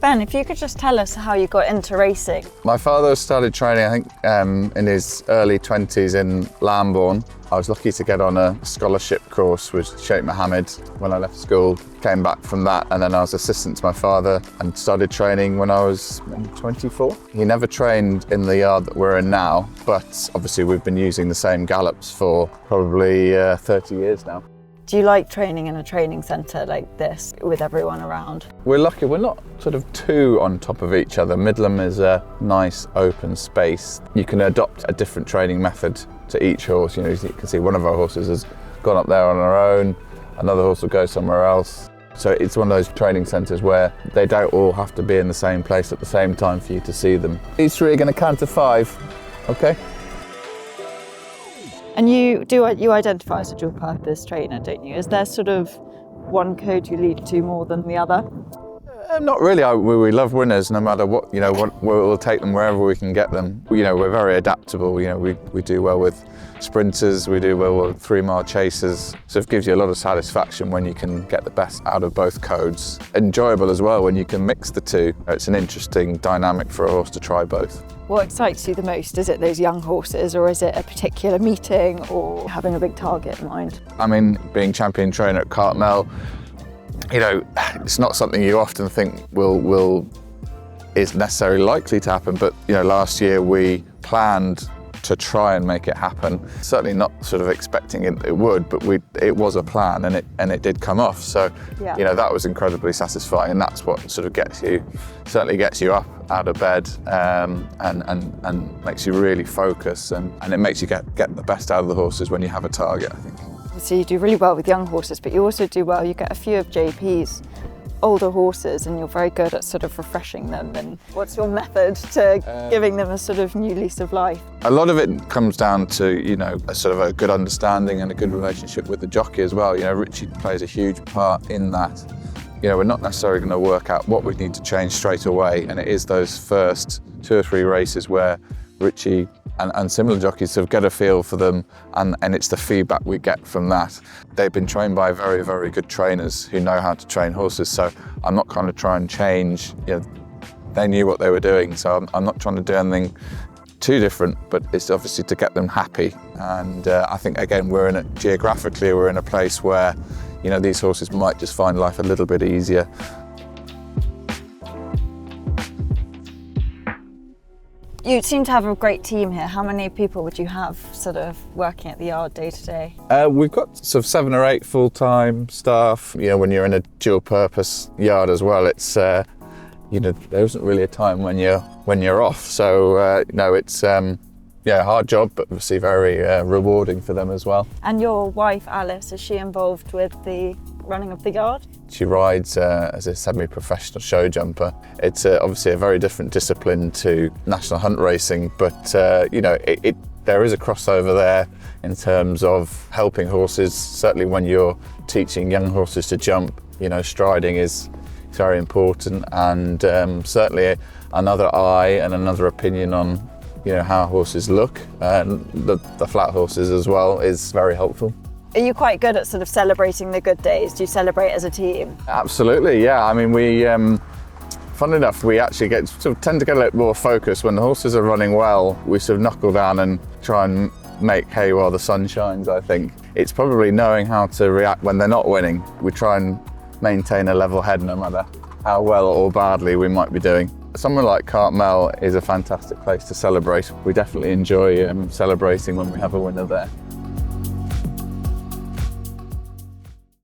Ben, if you could just tell us how you got into racing. My father started training, I think, in his early 20s in Lambourne. I was lucky to get on a scholarship course with Sheikh Mohammed when I left school. Came back from that, and then I was assistant to my father and started training when I was 24. He never trained in the yard that we're in now, but obviously we've been using the same gallops for probably 30 years now. Do you like training in a training centre like this with everyone around? We're lucky, we're not sort of too on top of each other. Middleham is a nice open space. You can adopt a different training method to each horse. You know, you can see one of our horses has gone up there on her own, another horse will go somewhere else. So it's one of those training centres where they don't all have to be in the same place at the same time for you to see them. These three are going to count to 5, okay? And you identify as a dual purpose trainer, don't you? Is there sort of one code you lead to more than the other? Not really. We love winners no matter what, you know, we'll take them wherever we can get them. You know, we're very adaptable. You know, we do well with sprinters, we do well with 3-mile chasers. So it gives you a lot of satisfaction when you can get the best out of both codes. Enjoyable as well when you can mix the two. It's an interesting dynamic for a horse to try both. What excites you the most? Is it those young horses, or is it a particular meeting, or having a big target in mind? I mean, being champion trainer at Cartmel, you know, it's not something you often think is necessarily likely to happen, but you know, last year we planned to try and make it happen. Certainly not sort of expecting it would, but it was a plan, and it did come off. So yeah. You know, that was incredibly satisfying, and that's what sort of certainly gets you up out of bed, and makes you really focus, and it makes you get the best out of the horses when you have a target, I think. So you do really well with young horses, but you also do well, you get a few of JP's older horses, and you're very good at sort of refreshing them. And what's your method to giving them a sort of new lease of life? A lot of it comes down to, you know, a sort of a good understanding and a good relationship with the jockey as well. You know, Richie plays a huge part in that. You know, we're not necessarily going to work out what we need to change straight away, and it is those first 2 or 3 races where Richie and similar jockeys sort of get a feel for them, and it's the feedback we get from that. They've been trained by very, very good trainers who know how to train horses, so I'm not going to try and change. You know, they knew what they were doing, so I'm not trying to do anything too different, but it's obviously to get them happy. And I think, again, geographically we're in a place where, you know, these horses might just find life a little bit easier. You seem to have a great team here. How many people would you have sort of working at the yard day to day? We've got sort of 7 or 8 full-time staff. You know, when you're in a dual-purpose yard as well, it's you know, there isn't really a time when you're off. So no, it's yeah, a hard job, but obviously very rewarding for them as well. And your wife Alice, is she involved with the running of the yard? She rides as a semi-professional show jumper. It's obviously a very different discipline to national hunt racing, but you know, there is a crossover there in terms of helping horses. Certainly when you're teaching young horses to jump, you know, striding is very important, and certainly another eye and another opinion on, you know, how horses look, and the flat horses as well is very helpful. Are you quite good at sort of celebrating the good days? Do you celebrate as a team? Absolutely, yeah. I mean, we, funnily enough, we actually tend to get a little more focused when the horses are running well. We sort of knuckle down and try and make hay while the sun shines, I think. It's probably knowing how to react when they're not winning. We try and maintain a level head no matter how well or badly we might be doing. Somewhere like Cartmel is a fantastic place to celebrate. We definitely enjoy celebrating when we have a winner there.